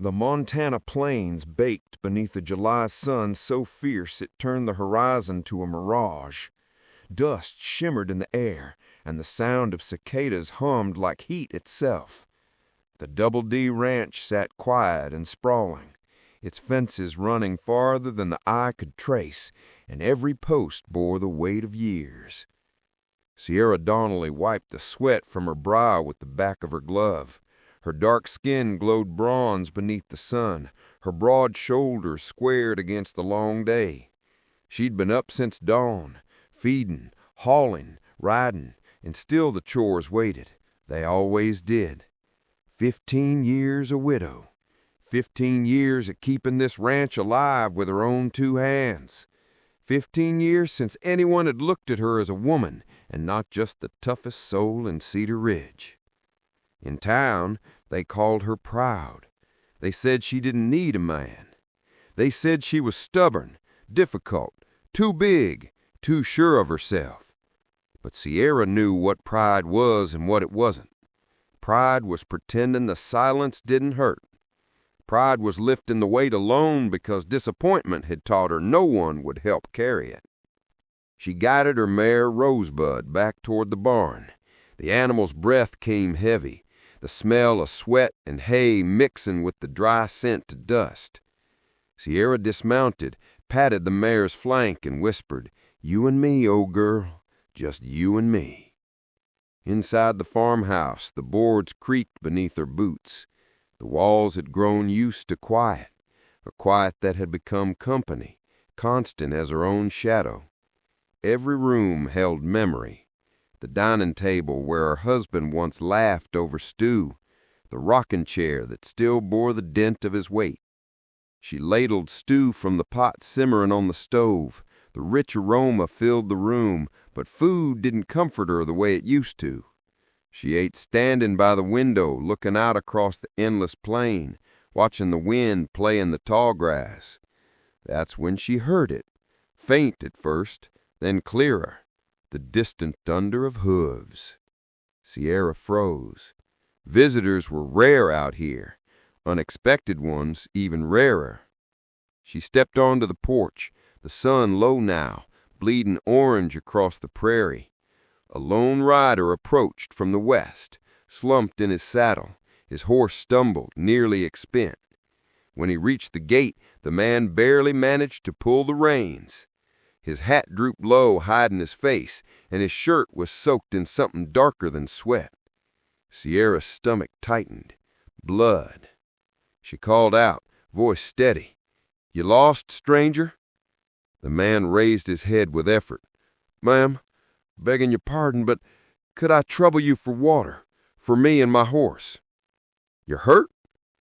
The Montana plains baked beneath a July sun so fierce it turned the horizon to a mirage. Dust shimmered in the air, and the sound of cicadas hummed like heat itself. The Double D Ranch sat quiet and sprawling, its fences running farther than the eye could trace, and every post bore the weight of years. Sierra Donnelly wiped the sweat from her brow with the back of her glove. Her dark skin glowed bronze beneath the sun, her broad shoulders squared against the long day. She'd been up since dawn, feeding, hauling, riding, and still the chores waited. They always did. 15 years a widow. 15 years of keeping this ranch alive with her own 2 hands. 15 years since anyone had looked at her as a woman and not just the toughest soul in Cedar Ridge. In town, they called her proud. They said she didn't need a man. They said she was stubborn, difficult, too big, too sure of herself. But Sierra knew what pride was and what it wasn't. Pride was pretending the silence didn't hurt. Pride was lifting the weight alone because disappointment had taught her no one would help carry it. She guided her mare Rosebud back toward the barn. The animal's breath came heavy, the smell of sweat and hay mixing with the dry scent to dust. Sierra dismounted, patted the mare's flank, and whispered, "You and me, old girl, just you and me." Inside the farmhouse, the boards creaked beneath her boots. The walls had grown used to quiet, a quiet that had become company, constant as her own shadow. Every room held memory. The dining table where her husband once laughed over stew, the rocking chair that still bore the dent of his weight. She ladled stew from the pot simmering on the stove. The rich aroma filled the room, but food didn't comfort her the way it used to. She ate standing by the window, looking out across the endless plain, watching the wind play in the tall grass. That's when she heard it, faint at first, then clearer, the distant thunder of hooves. Sierra froze. Visitors were rare out here, unexpected ones even rarer. She stepped onto the porch, the sun low now, bleeding orange across the prairie. A lone rider approached from the west, slumped in his saddle. His horse stumbled, nearly expent. When he reached the gate, the man barely managed to pull the reins. His hat drooped low, hiding his face, and his shirt was soaked in something darker than sweat. Sierra's stomach tightened. Blood. She called out, voice steady, "You lost, stranger?" The man raised his head with effort. "Ma'am, begging your pardon, but could I trouble you for water, for me and my horse?" "You're hurt?"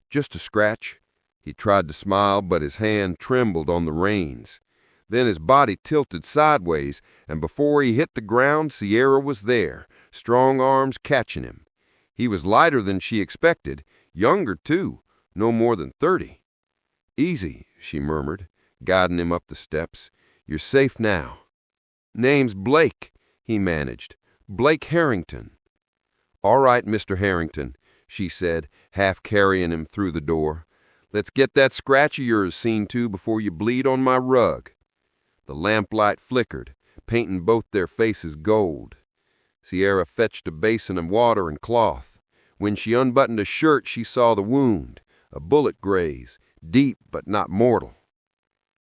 "Just a scratch." He tried to smile, but his hand trembled on the reins. Then his body tilted sideways, and before he hit the ground, Sierra was there, strong arms catching him. He was lighter than she expected, younger too, no more than 30. "Easy," she murmured, guiding him up the steps. "You're safe now." "Name's Blake," he managed. "Blake Harrington." "All right, Mr. Harrington," she said, half carrying him through the door. "Let's get that scratch of yours seen to before you bleed on my rug." The lamplight flickered, painting both their faces gold. Sierra fetched a basin of water and cloth. When she unbuttoned a shirt, she saw the wound, a bullet graze, deep but not mortal.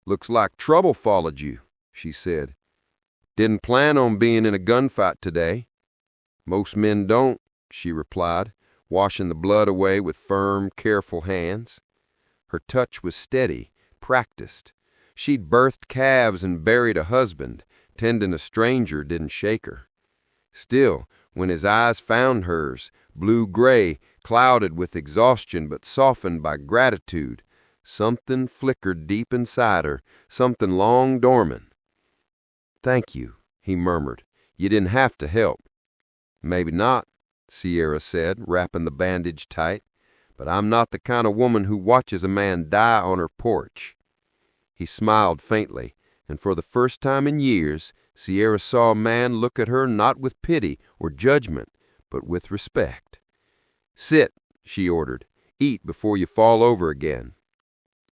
"Looks like trouble followed you," she said. "Didn't plan on being in a gunfight today." "Most men don't," she replied, washing the blood away with firm, careful hands. Her touch was steady, practiced. She'd birthed calves and buried a husband. Tending a stranger didn't shake her. Still, when his eyes found hers, blue-gray, clouded with exhaustion but softened by gratitude, something flickered deep inside her, something long dormant. "Thank you," he murmured. "You didn't have to help." "Maybe not," Sierra said, wrapping the bandage tight. "But I'm not the kind of woman who watches a man die on her porch." He smiled faintly, and for the first time in years, Sierra saw a man look at her not with pity or judgment, but with respect. "Sit," she ordered. Eat before you fall over again."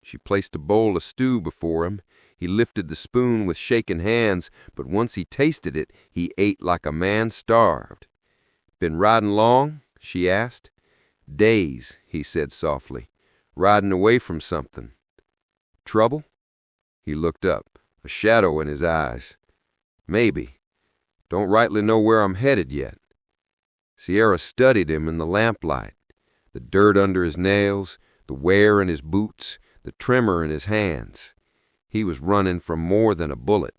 She placed a bowl of stew before him. He lifted the spoon with shaking hands, but once he tasted it, he ate like a man starved. "Been riding long?" she asked. "Days," he said softly. "Riding away from something." "Trouble?" He looked up, a shadow in his eyes. "Maybe. Don't rightly know where I'm headed yet." Sierra studied him in the lamplight. The dirt under his nails, the wear in his boots, the tremor in his hands. He was running from more than a bullet.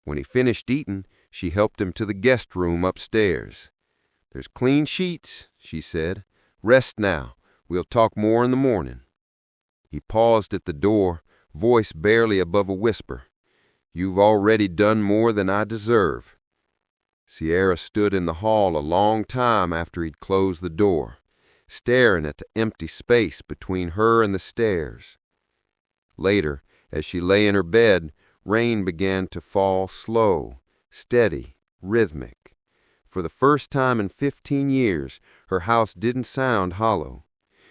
When he finished eating, she helped him to the guest room upstairs. "There's clean sheets," she said. "Rest now. We'll talk more in the morning." He paused at the door, voice barely above a whisper. "You've already done more than I deserve." Sierra stood in the hall a long time after he'd closed the door, staring at the empty space between her and the stairs. Later, as she lay in her bed, rain began to fall slow, steady, rhythmic. For the first time in 15 years, her house didn't sound hollow.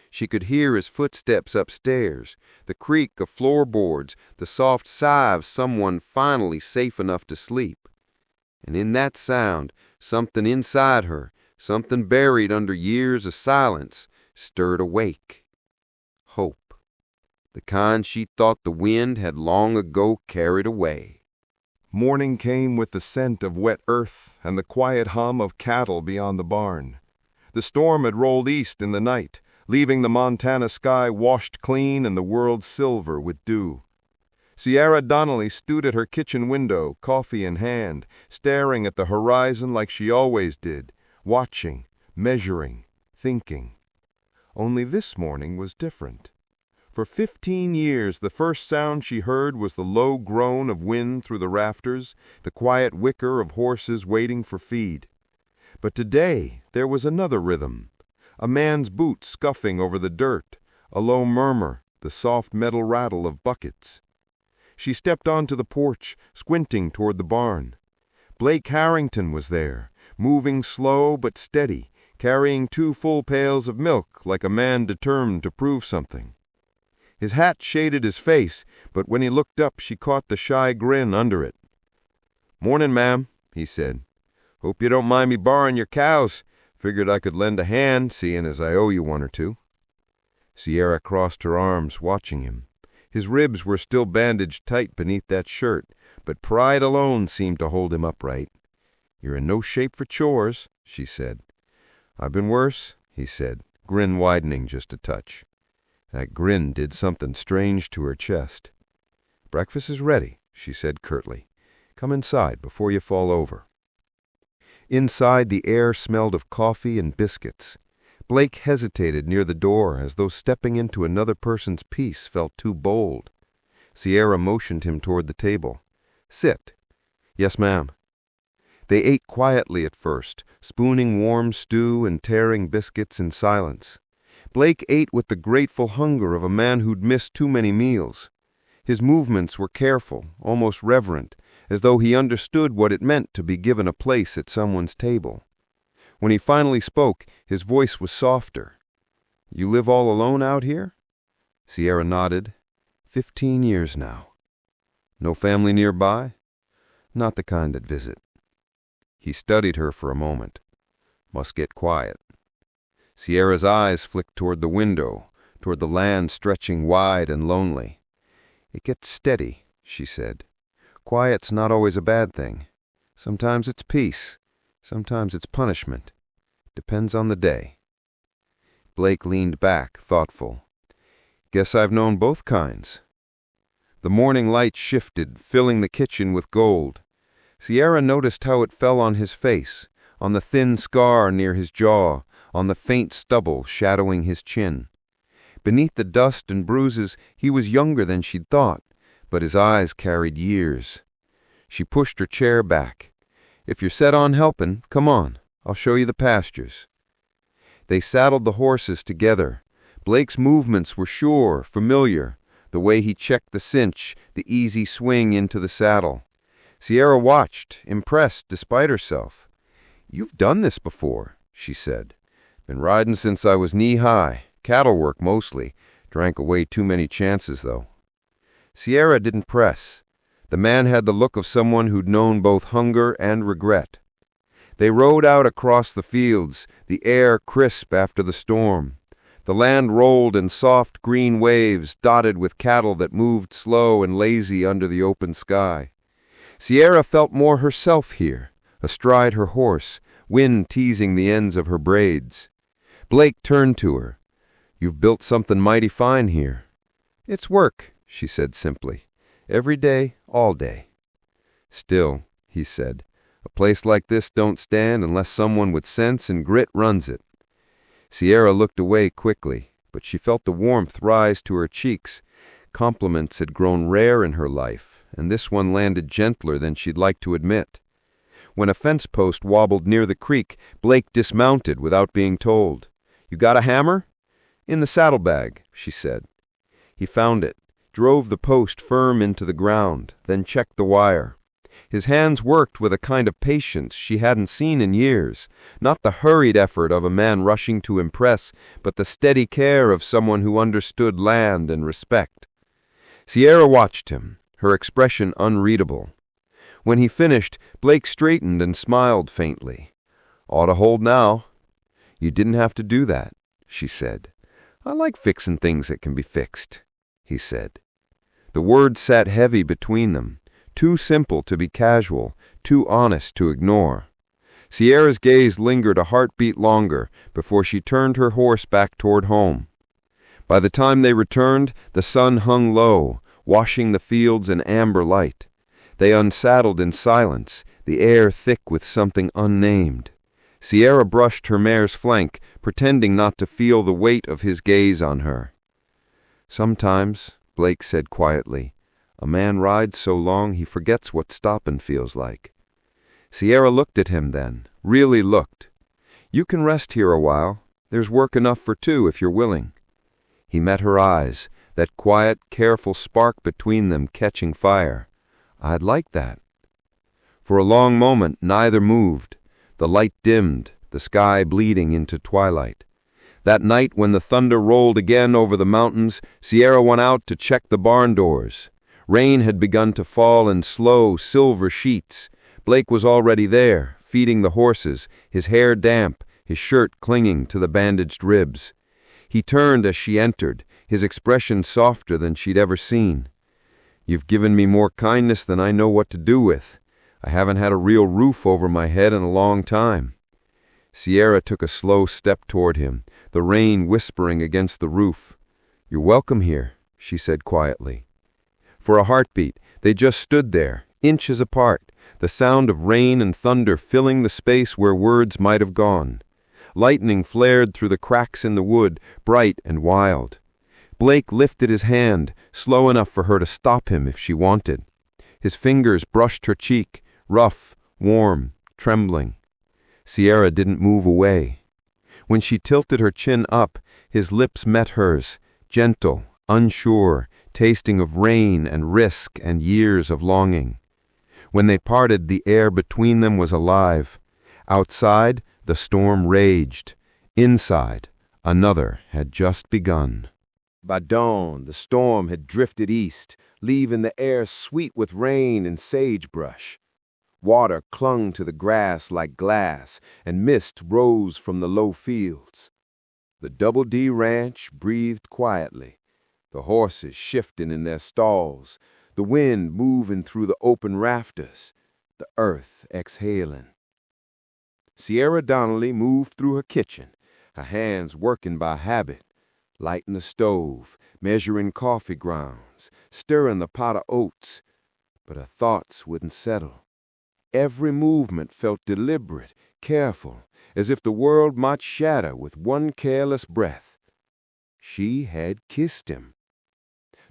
She could hear his footsteps upstairs, the creak of floorboards, the soft sigh of someone finally safe enough to sleep. And in that sound, something inside her, something buried under years of silence, stirred awake. Hope. The kind she thought the wind had long ago carried away. Morning came with the scent of wet earth and the quiet hum of cattle beyond the barn. The storm had rolled east in the night, leaving the Montana sky washed clean and the world silver with dew. Sierra Donnelly stood at her kitchen window, coffee in hand, staring at the horizon like she always did, watching, measuring, thinking. Only this morning was different. For 15 years, the first sound she heard was the low groan of wind through the rafters, the quiet whicker of horses waiting for feed. But today there was another rhythm, a man's boots scuffing over the dirt, a low murmur, the soft metal rattle of buckets. She stepped onto the porch, squinting toward the barn. Blake Harrington was there, moving slow but steady, carrying 2 full pails of milk like a man determined to prove something. His hat shaded his face, but when he looked up she caught the shy grin under it. "Morning, ma'am," he said. "Hope you don't mind me borrowing your cows. Figured I could lend a hand, seeing as I owe you 1 or 2. Sierra crossed her arms, watching him. His ribs were still bandaged tight beneath that shirt, but pride alone seemed to hold him upright. "You're in no shape for chores," she said. "I've been worse," he said, grin widening just a touch. That grin did something strange to her chest. "Breakfast is ready," she said curtly. "Come inside before you fall over." Inside, the air smelled of coffee and biscuits. Blake hesitated near the door as though stepping into another person's peace felt too bold. Sierra motioned him toward the table. "Sit." "Yes, ma'am." They ate quietly at first, spooning warm stew and tearing biscuits in silence. Blake ate with the grateful hunger of a man who'd missed too many meals. His movements were careful, almost reverent, as though he understood what it meant to be given a place at someone's table. When he finally spoke, his voice was softer. "You live all alone out here?" Sierra nodded. 15 years now. "No family nearby?" "Not the kind that visit." He studied her for a moment. "Must get quiet." Sierra's eyes flicked toward the window, toward the land stretching wide and lonely. "It gets steady," she said. "Quiet's not always a bad thing. Sometimes it's peace. Sometimes it's punishment. Depends on the day." Blake leaned back, thoughtful. "Guess I've known both kinds." The morning light shifted, filling the kitchen with gold. Sierra noticed how it fell on his face, on the thin scar near his jaw, on the faint stubble shadowing his chin. Beneath the dust and bruises, he was younger than she'd thought, but his eyes carried years. She pushed her chair back. "If you're set on helping, come on. I'll show you the pastures." They saddled the horses together. Blake's movements were sure, familiar, the way he checked the cinch, the easy swing into the saddle. Sierra watched, impressed despite herself. "You've done this before," she said. "Been riding since I was knee-high. Cattle work mostly. Drank away too many chances, though. Sierra didn't press. The man had the look of someone who'd known both hunger and regret. They rode out across the fields, the air crisp after the storm. The land rolled in soft green waves, dotted with cattle that moved slow and lazy under the open sky. Sierra felt more herself here, astride her horse, wind teasing the ends of her braids. Blake turned to her. "You've built something mighty fine here." "It's work," she said simply. "Every day, all day." "Still," he said, "a place like this don't stand unless someone with sense and grit runs it." Sierra looked away quickly, but she felt the warmth rise to her cheeks. Compliments had grown rare in her life, and this one landed gentler than she'd like to admit. When a fence post wobbled near the creek, Blake dismounted without being told. "You got a hammer?" "In the saddlebag," she said. He found it, drove the post firm into the ground, then checked the wire. His hands worked with a kind of patience she hadn't seen in years, not the hurried effort of a man rushing to impress, but the steady care of someone who understood land and respect. Sierra watched him, her expression unreadable. When he finished, Blake straightened and smiled faintly. "Ought to hold now." "You didn't have to do that," she said. "I like fixin' things that can be fixed," he said. The words sat heavy between them. Too simple to be casual, too honest to ignore. Sierra's gaze lingered a heartbeat longer before she turned her horse back toward home. By the time they returned, the sun hung low, washing the fields in amber light. They unsaddled in silence, the air thick with something unnamed. Sierra brushed her mare's flank, pretending not to feel the weight of his gaze on her. "Sometimes," Blake said quietly, "a man rides so long he forgets what stoppin' feels like." Sierra looked at him then, really looked. "You can rest here a while. There's work enough for two if you're willing." He met her eyes, that quiet, careful spark between them catching fire. "I'd like that." For a long moment neither moved. The light dimmed, the sky bleeding into twilight. That night when the thunder rolled again over the mountains, Sierra went out to check the barn doors. Rain had begun to fall in slow, silver sheets. Blake was already there, feeding the horses, his hair damp, his shirt clinging to the bandaged ribs. He turned as she entered, his expression softer than she'd ever seen. "You've given me more kindness than I know what to do with. I haven't had a real roof over my head in a long time." Sierra took a slow step toward him, the rain whispering against the roof. "You're welcome here," she said quietly. For a heartbeat, they just stood there, inches apart, the sound of rain and thunder filling the space where words might have gone. Lightning flared through the cracks in the wood, bright and wild. Blake lifted his hand, slow enough for her to stop him if she wanted. His fingers brushed her cheek, rough, warm, trembling. Sierra didn't move away. When she tilted her chin up, his lips met hers, gentle, unsure, tasting of rain and risk and years of longing. When they parted, the air between them was alive. Outside, the storm raged. Inside, another had just begun. By dawn, the storm had drifted east, leaving the air sweet with rain and sagebrush. Water clung to the grass like glass, and mist rose from the low fields. The Double D Ranch breathed quietly, the horses shifting in their stalls, the wind moving through the open rafters, the earth exhaling. Sierra Donnelly moved through her kitchen, her hands working by habit, lighting the stove, measuring coffee grounds, stirring the pot of oats, but her thoughts wouldn't settle. Every movement felt deliberate, careful, as if the world might shatter with one careless breath. She had kissed him.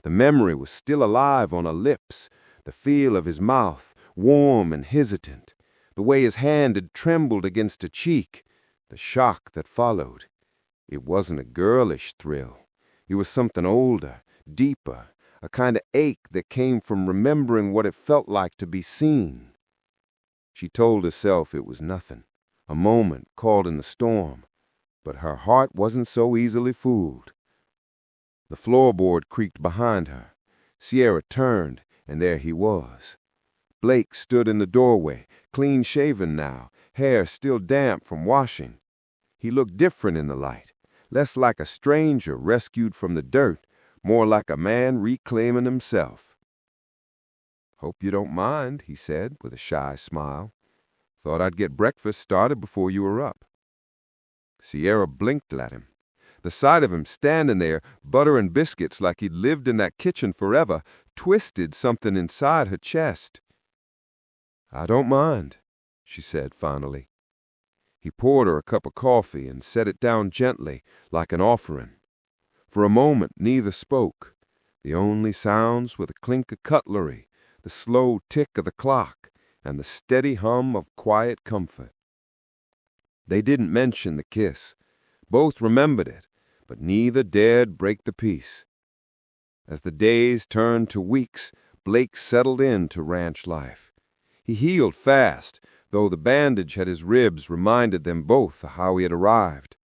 The memory was still alive on her lips, the feel of his mouth, warm and hesitant, the way his hand had trembled against her cheek, the shock that followed. It wasn't a girlish thrill. It was something older, deeper, a kind of ache that came from remembering what it felt like to be seen. She told herself it was nothing, a moment caught in the storm, but her heart wasn't so easily fooled. The floorboard creaked behind her. Sierra turned, and there he was. Blake stood in the doorway, clean-shaven now, hair still damp from washing. He looked different in the light, less like a stranger rescued from the dirt, more like a man reclaiming himself. "Hope you don't mind," he said with a shy smile. "Thought I'd get breakfast started before you were up." Sierra blinked at him. The sight of him standing there, butter and biscuits like he'd lived in that kitchen forever, twisted something inside her chest. "I don't mind," she said finally. He poured her a cup of coffee and set it down gently, like an offering. For a moment neither spoke. The only sounds were the clink of cutlery, the slow tick of the clock, and the steady hum of quiet comfort. They didn't mention the kiss. Both remembered it, but neither dared break the peace. As the days turned to weeks, Blake settled into ranch life. He healed fast, though the bandage at his ribs reminded them both of how he had arrived.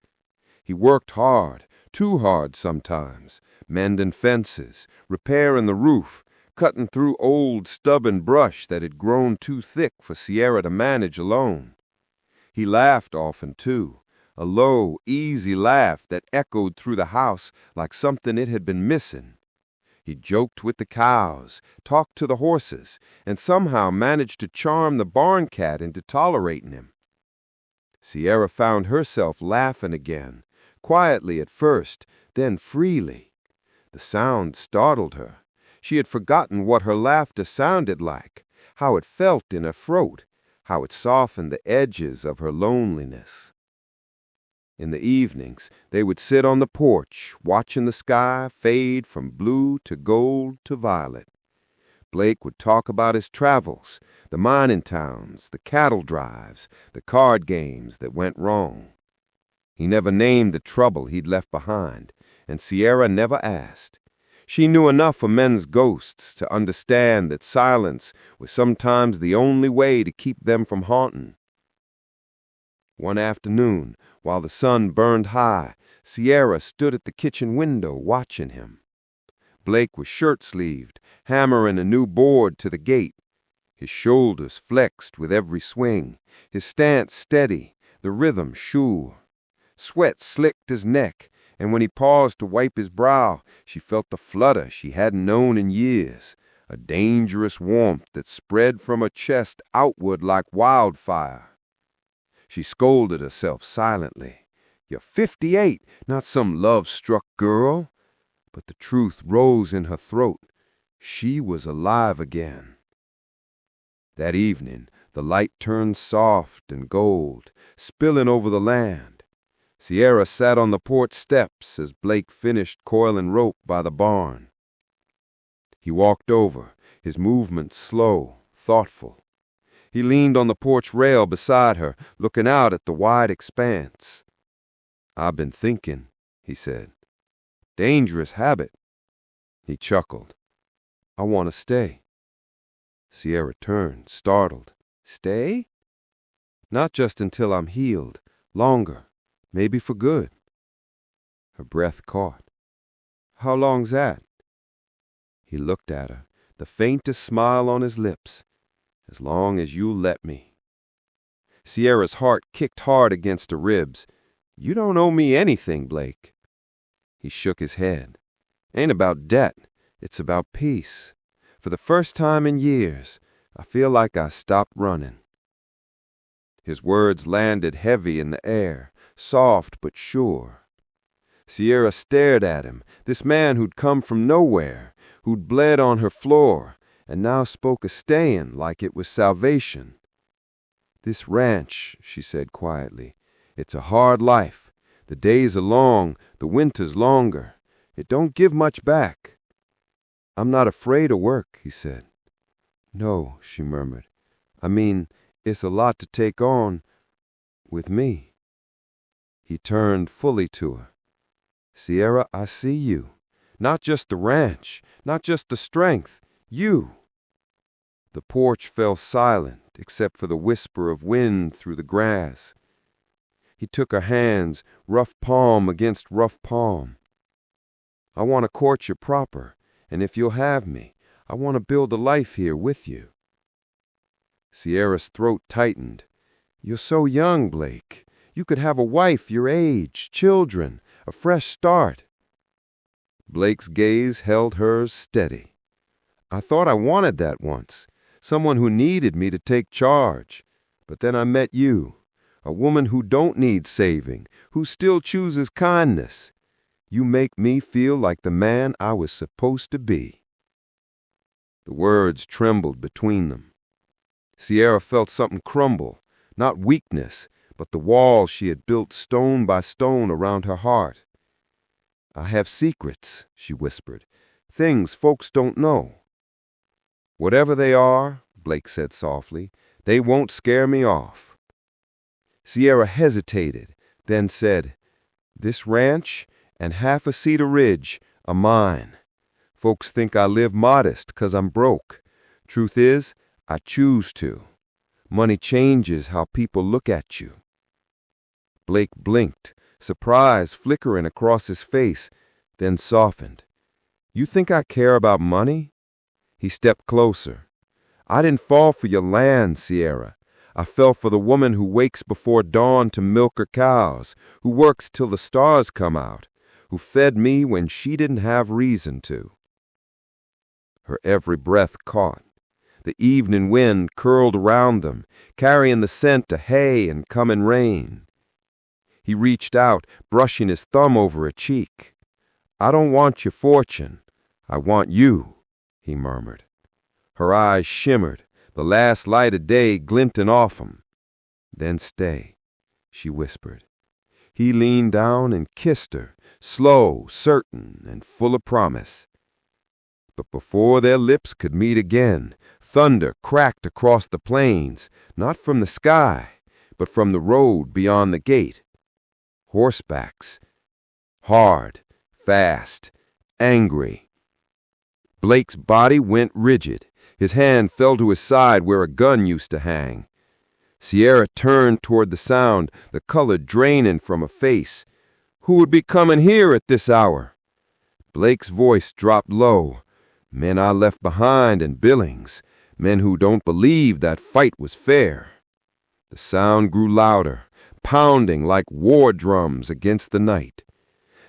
He worked hard, too hard sometimes, mending fences, repairing the roof, cutting through old stubborn brush that had grown too thick for Sierra to manage alone. He laughed often, too, a low, easy laugh that echoed through the house like something it had been missing. He joked with the cows, talked to the horses, and somehow managed to charm the barn cat into tolerating him. Sierra found herself laughing again, quietly at first, then freely. The sound startled her. She had forgotten what her laughter sounded like, how it felt in her throat, how it softened the edges of her loneliness. In the evenings, they would sit on the porch, watching the sky fade from blue to gold to violet. Blake would talk about his travels, the mining towns, the cattle drives, the card games that went wrong. He never named the trouble he'd left behind, and Sierra never asked. She knew enough of men's ghosts to understand that silence was sometimes the only way to keep them from haunting. One afternoon, while the sun burned high, Sierra stood at the kitchen window watching him. Blake was shirt-sleeved, hammering a new board to the gate. His shoulders flexed with every swing, his stance steady, the rhythm sure. Sweat slicked his neck, and when he paused to wipe his brow, she felt the flutter she hadn't known in years, a dangerous warmth that spread from her chest outward like wildfire. She scolded herself silently. "You're 58, not some love-struck girl." But the truth rose in her throat. She was alive again. That evening, the light turned soft and gold, spilling over the land. Sierra sat on the porch steps as Blake finished coiling rope by the barn. He walked over, his movements slow, thoughtful. He leaned on the porch rail beside her, looking out at the wide expanse. "I've been thinking," he said. "Dangerous habit." He chuckled. "I want to stay." Sierra turned, startled. "Stay?" "Not just until I'm healed. Longer. Maybe for good." Her breath caught. "How long's that?" He looked at her, the faintest smile on his lips. "As long as you'll let me." Sierra's heart kicked hard against her ribs. "You don't owe me anything, Blake." He shook his head. "Ain't about debt. It's about peace. For the first time in years, I feel like I stopped running." His words landed heavy in the air, soft but sure. Sierra stared at him, this man who'd come from nowhere, who'd bled on her floor, and now spoke of staying like it was salvation. "This ranch," she said quietly, "it's a hard life. The days are long, the winters longer. It don't give much back." "I'm not afraid of work," he said. "No," she murmured. "I mean, it's a lot to take on with me." He turned fully to her. "Sierra, I see you. Not just the ranch, not just the strength. You." The porch fell silent except for the whisper of wind through the grass. He took her hands, rough palm against rough palm. "I want to court you proper, and if you'll have me, I want to build a life here with you." Sierra's throat tightened. "You're so young, Blake. You could have a wife your age, children, a fresh start." Blake's gaze held hers steady. "I thought I wanted that once, someone who needed me to take charge. But then I met you, a woman who don't need saving, who still chooses kindness. You make me feel like the man I was supposed to be." The words trembled between them. Sierra felt something crumble, not weakness, but the wall she had built stone by stone around her heart. "I have secrets," she whispered, "things folks don't know." "Whatever they are," Blake said softly, "they won't scare me off." Sierra hesitated, then said, "This ranch and half a Cedar Ridge are mine. Folks think I live modest 'cause I'm broke. Truth is, I choose to. Money changes how people look at you." Blake blinked, surprise flickering across his face, then softened. "You think I care about money?" He stepped closer. "I didn't fall for your land, Sierra. I fell for the woman who wakes before dawn to milk her cows, who works till the stars come out, who fed me when she didn't have reason to." Her every breath caught. The evening wind curled around them, carrying the scent of hay and coming rain. He reached out, brushing his thumb over her cheek. "I don't want your fortune. I want you," he murmured. Her eyes shimmered, the last light of day glinting off them. "Then stay," she whispered. He leaned down and kissed her, slow, certain, and full of promise. But before their lips could meet again, thunder cracked across the plains, not from the sky, but from the road beyond the gate. Horsebacks. Hard, fast, angry. Blake's body went rigid. His hand fell to his side where a gun used to hang. Sierra turned toward the sound, the color draining from her face. "Who would be coming here at this hour?" Blake's voice dropped low. "Men I left behind in Billings, men who don't believe that fight was fair." The sound grew louder, pounding like war drums against the night.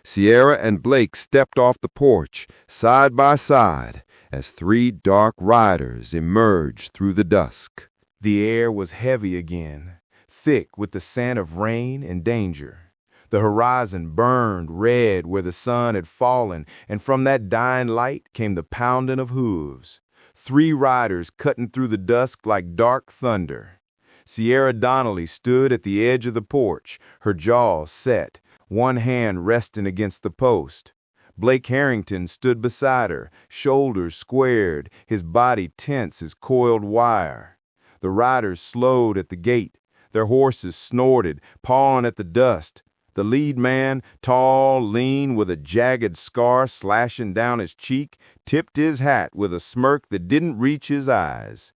Sierra and Blake stepped off the porch, side by side, as three dark riders emerged through the dusk. The air was heavy again, thick with the scent of rain and danger. The horizon burned red where the sun had fallen, and from that dying light came the pounding of hooves. Three riders cutting through the dusk like dark thunder. Sierra Donnelly stood at the edge of the porch, her jaws set, one hand resting against the post. Blake Harrington stood beside her, shoulders squared, his body tense as coiled wire. The riders slowed at the gate. Their horses snorted, pawing at the dust. The lead man, tall, lean, with a jagged scar slashing down his cheek, tipped his hat with a smirk that didn't reach his eyes.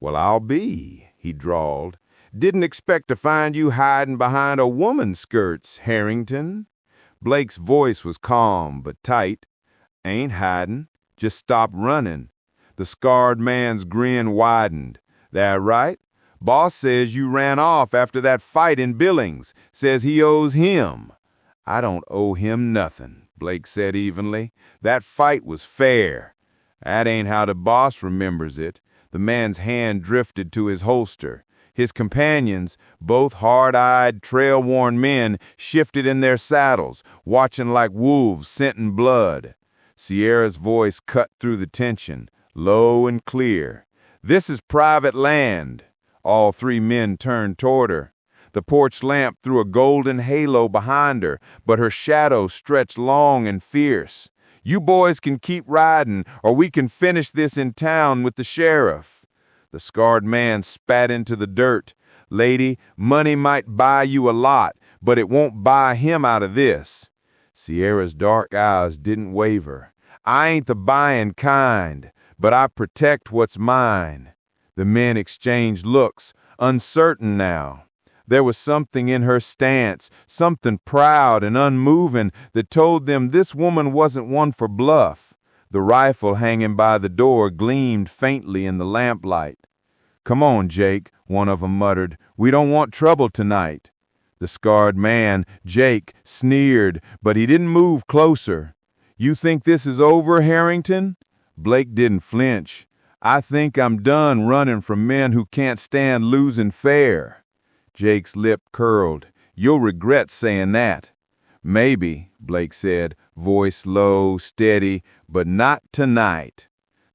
"Well, I'll be," he drawled. "Didn't expect to find you hiding behind a woman's skirts, Harrington." Blake's voice was calm but tight. "Ain't hiding, just stop running." The scarred man's grin widened. "That right? Boss says you ran off after that fight in Billings, says he owes him." "I don't owe him nothing," Blake said evenly. "That fight was fair." "That ain't how the boss remembers it." The man's hand drifted to his holster. His companions, both hard-eyed, trail-worn men, shifted in their saddles, watching like wolves scenting blood. Sierra's voice cut through the tension, low and clear. "This is private land." All three men turned toward her. The porch lamp threw a golden halo behind her, but her shadow stretched long and fierce. "You boys can keep riding, or we can finish this in town with the sheriff." The scarred man spat into the dirt. "Lady, money might buy you a lot, but it won't buy him out of this." Sierra's dark eyes didn't waver. "I ain't the buying kind, but I protect what's mine." The men exchanged looks, uncertain now. There was something in her stance, something proud and unmoving that told them this woman wasn't one for bluff. The rifle hanging by the door gleamed faintly in the lamplight. "Come on, Jake," one of them muttered. "We don't want trouble tonight." The scarred man, Jake, sneered, but he didn't move closer. "You think this is over, Harrington?" Blake didn't flinch. "I think I'm done running from men who can't stand losing fair." Jake's lip curled. "You'll regret saying that." "Maybe," Blake said, voice low, steady, "but not tonight."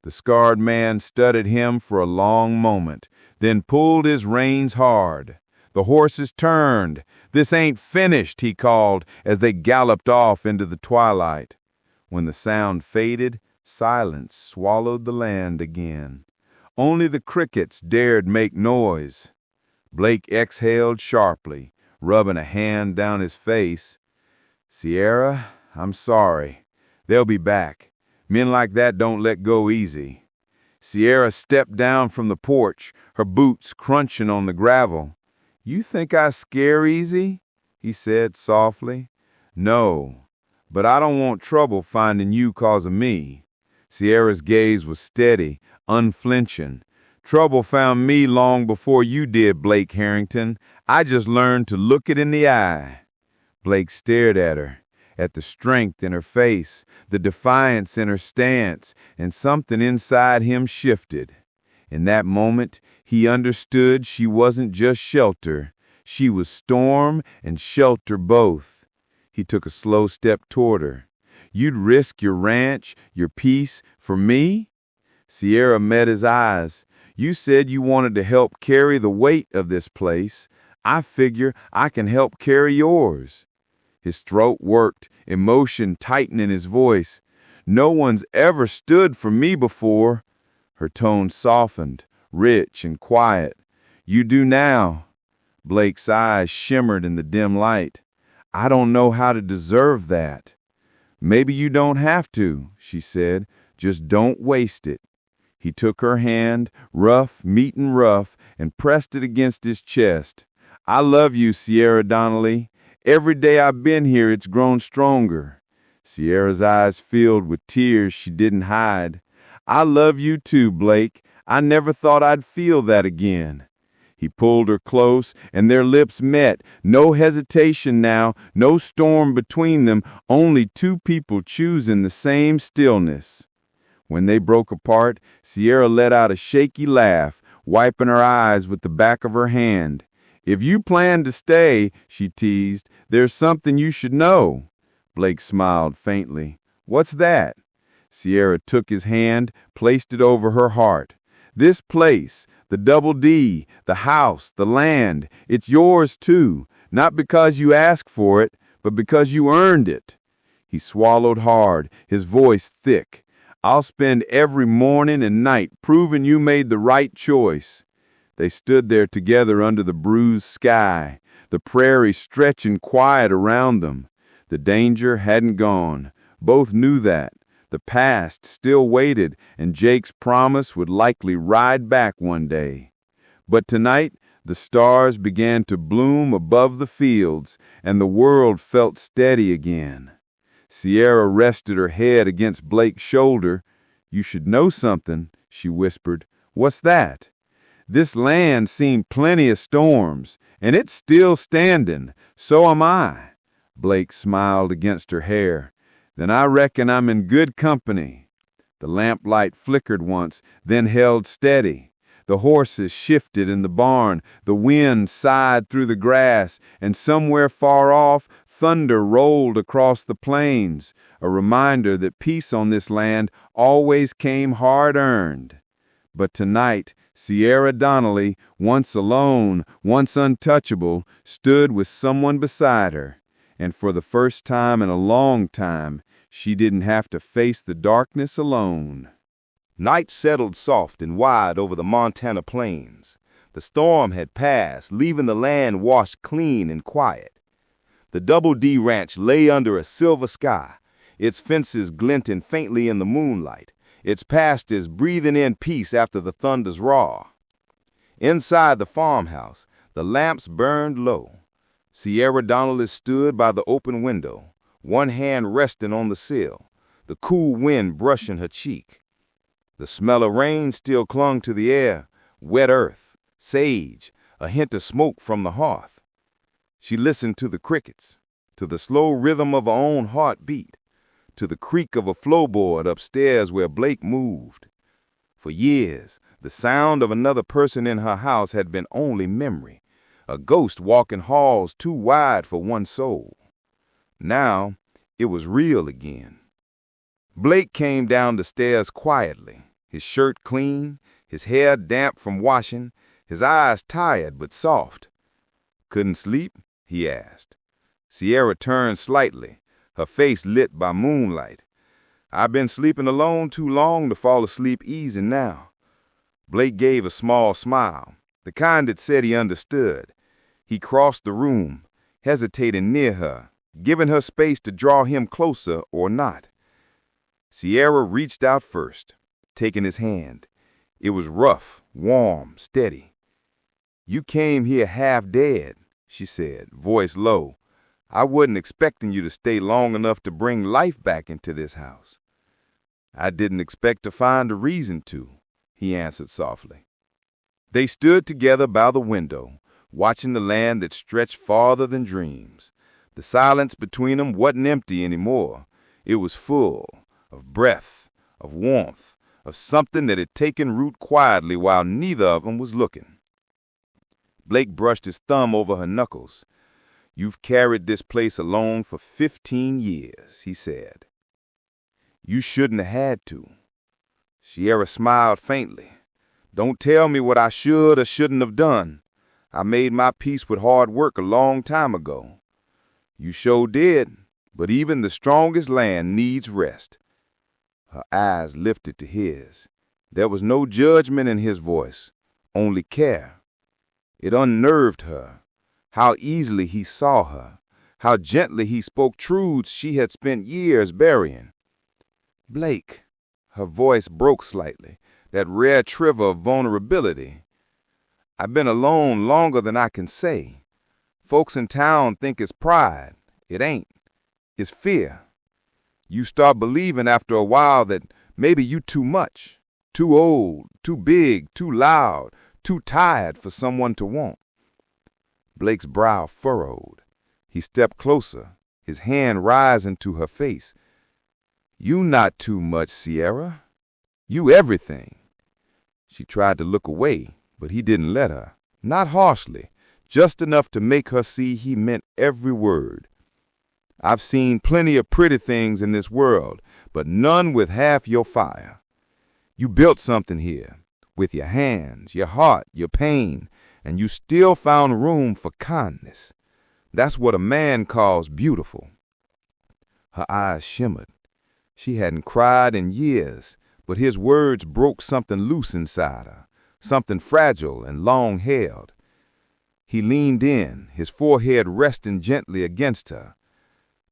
The scarred man studied him for a long moment, then pulled his reins hard. The horses turned. "This ain't finished," he called as they galloped off into the twilight. When the sound faded, silence swallowed the land again. Only the crickets dared make noise. Blake exhaled sharply, rubbing a hand down his face. "Sierra, I'm sorry. They'll be back. Men like that don't let go easy." Sierra stepped down from the porch, her boots crunching on the gravel. "You think I scare easy?" he said softly. "No, but I don't want trouble finding you 'cause of me." Sierra's gaze was steady, unflinching. "Trouble found me long before you did, Blake Harrington. I just learned to look it in the eye." Blake stared at her, at the strength in her face, the defiance in her stance, and something inside him shifted. In that moment, he understood she wasn't just shelter. She was storm and shelter both. He took a slow step toward her. "You'd risk your ranch, your peace, for me?" Sierra met his eyes. "You said you wanted to help carry the weight of this place. I figure I can help carry yours." His throat worked, emotion tightened in his voice. "No one's ever stood for me before." Her tone softened, rich and quiet. "You do now." Blake's eyes shimmered in the dim light. "I don't know how to deserve that." "Maybe you don't have to," she said. "Just don't waste it." He took her hand, rough, meeting rough, and pressed it against his chest. "I love you, Sierra Donnelly. Every day I've been here, it's grown stronger." Sierra's eyes filled with tears she didn't hide. "I love you too, Blake. I never thought I'd feel that again." He pulled her close, and their lips met. No hesitation now, no storm between them, only two people choosing the same stillness. When they broke apart, Sierra let out a shaky laugh, wiping her eyes with the back of her hand. "If you plan to stay," she teased, "there's something you should know." Blake smiled faintly. "What's that?" Sierra took his hand, placed it over her heart. "This place, the Double D, the house, the land, it's yours too, not because you asked for it, but because you earned it." He swallowed hard, his voice thick. "I'll spend every morning and night proving you made the right choice." They stood there together under the bruised sky, the prairie stretching quiet around them. The danger hadn't gone. Both knew that. The past still waited, and Jake's promise would likely ride back one day. But tonight, the stars began to bloom above the fields, and the world felt steady again. Sierra rested her head against Blake's shoulder. "You should know something," she whispered. "What's that?" "This land seen plenty of storms, and it's still standing. So am I." Blake smiled against her hair. "Then I reckon I'm in good company." The lamplight flickered once, then held steady. The horses shifted in the barn, the wind sighed through the grass, and somewhere far off, thunder rolled across the plains, a reminder that peace on this land always came hard-earned. But tonight, Sierra Donnelly, once alone, once untouchable, stood with someone beside her. And for the first time in a long time, she didn't have to face the darkness alone. Night settled soft and wide over the Montana plains. The storm had passed, leaving the land washed clean and quiet. The Double D Ranch lay under a silver sky, its fences glinting faintly in the moonlight, its pastures breathing in peace after the thunder's roar. Inside the farmhouse, The lamps burned low. Sierra Donnelly stood by the open window, one hand resting on the sill, the cool wind brushing her cheek. The smell of rain still clung to the air, wet earth, sage, a hint of smoke from the hearth. She listened to the crickets, to the slow rhythm of her own heartbeat, to the creak of a floorboard upstairs where Blake moved. For years, the sound of another person in her house had been only memory, a ghost walking halls too wide for one soul. Now, it was real again. Blake came down the stairs quietly, his shirt clean, his hair damp from washing, his eyes tired but soft. "Couldn't sleep?" he asked. Sierra turned slightly, her face lit by moonlight. "I've been sleeping alone too long to fall asleep easy now." Blake gave a small smile, the kind that said he understood. He crossed the room, hesitating near her, giving her space to draw him closer or not. Sierra reached out first, taking his hand. It was rough, warm, steady. "You came here half dead," she said, voice low. "I wasn't expecting you to stay long enough to bring life back into this house." "I didn't expect to find a reason to," he answered softly. They stood together by the window, watching the land that stretched farther than dreams. The silence between them wasn't empty anymore. It was full of breath, of warmth, of something that had taken root quietly while neither of them was looking. Blake brushed his thumb over her knuckles. "You've carried this place alone for 15 years, he said. "You shouldn't have had to." Sierra smiled faintly. "Don't tell me what I should or shouldn't have done. I made my peace with hard work a long time ago." "You sure did, but even the strongest land needs rest." Her eyes lifted to his. There was no judgment in his voice, only care. It unnerved her, how easily he saw her, how gently he spoke truths she had spent years burying. "Blake," her voice broke slightly, that rare tremor of vulnerability. "I've been alone longer than I can say. Folks in town think it's pride. It ain't. It's fear. You start believing after a while that maybe you too much, too old, too big, too loud, too tired for someone to want." Blake's brow furrowed. He stepped closer, his hand rising to her face. "You not too much, Sierra. You everything." She tried to look away, but he didn't let her. Not harshly, just enough to make her see he meant every word. "I've seen plenty of pretty things in this world, but none with half your fire. You built something here, with your hands, your heart, your pain, and you still found room for kindness. That's what a man calls beautiful." Her eyes shimmered. She hadn't cried in years, but his words broke something loose inside her, something fragile and long-held. He leaned in, his forehead resting gently against her.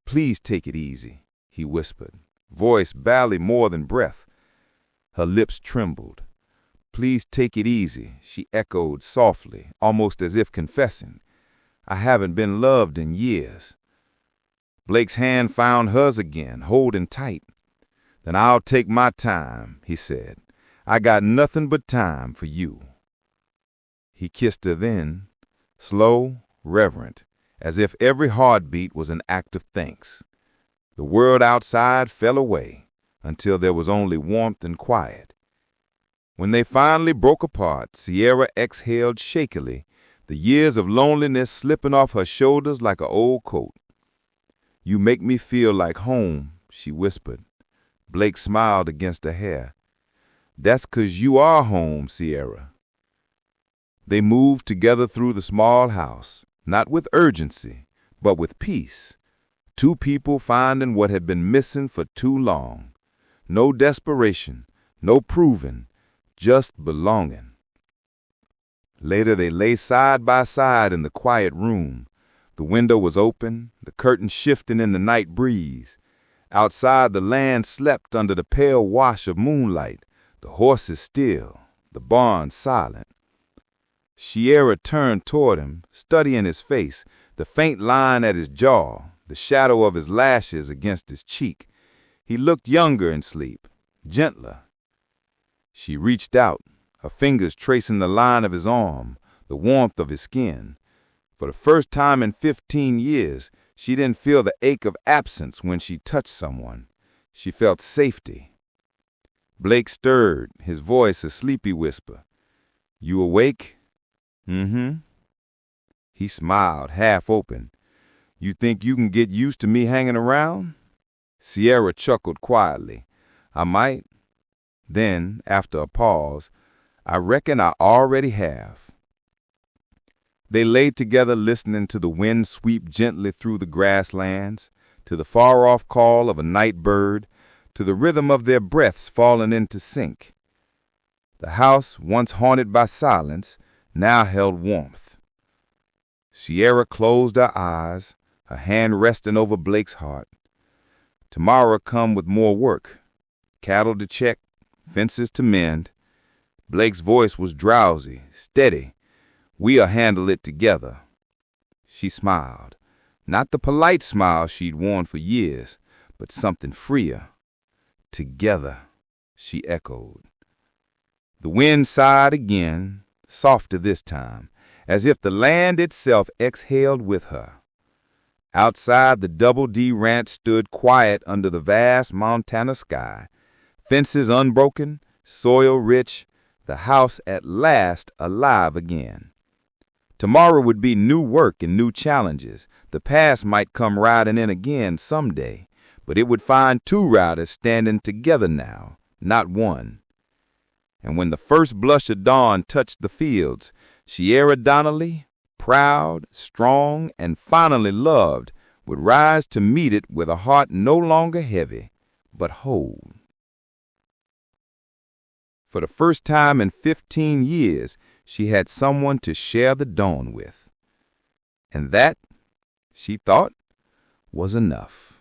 "Please take it easy," he whispered, voice barely more than breath. Her lips trembled. "Please take it easy," she echoed softly, almost as if confessing. "I haven't been loved in years." Blake's hand found hers again, holding tight. "Then I'll take my time," he said. "I got nothing but time for you." He kissed her then, slow, reverent, as if every heartbeat was an act of thanks. The world outside fell away until there was only warmth and quiet. When they finally broke apart, Sierra exhaled shakily, the years of loneliness slipping off her shoulders like an old coat. "You make me feel like home," she whispered. Blake smiled against her hair. "That's 'cause you are home, Sierra." They moved together through the small house, not with urgency, but with peace. Two people finding what had been missing for too long. No desperation, no proving, just belonging. Later they lay side by side in the quiet room. The window was open, the curtains shifting in the night breeze. Outside the land slept under the pale wash of moonlight, the horses still, the barn silent. Sierra turned toward him, studying his face, the faint line at his jaw, the shadow of his lashes against his cheek. He looked younger in sleep, gentler. She reached out, her fingers tracing the line of his arm, the warmth of his skin. For the first time in 15 years, she didn't feel the ache of absence when she touched someone. She felt safety. Blake stirred, his voice a sleepy whisper. "You awake?" "Mm-hmm." He smiled, half open. "You think you can get used to me hanging around?" Sierra chuckled quietly. "I might." Then, after a pause, "I reckon I already have." They lay together listening to the wind sweep gently through the grasslands, to the far-off call of a night bird, to the rhythm of their breaths falling into sync. The house, once haunted by silence, now held warmth. Sierra closed her eyes, her hand resting over Blake's heart. Tomorrow come with more work, cattle to check, fences to mend. Blake's voice was drowsy, steady. "We'll handle it together." She smiled, not the polite smile she'd worn for years, but something freer. "Together," she echoed. The wind sighed again, softer this time, as if the land itself exhaled with her. Outside, the Double D Ranch stood quiet under the vast Montana sky, fences unbroken, soil rich, the house at last alive again. Tomorrow would be new work and new challenges. The past might come riding in again someday, but it would find two riders standing together now, not one. And when the first blush of dawn touched the fields, Sierra Donnelly, proud, strong, and finally loved, would rise to meet it with a heart no longer heavy, but whole. For the first time in 15 years, she had someone to share the dawn with. And that, she thought, was enough.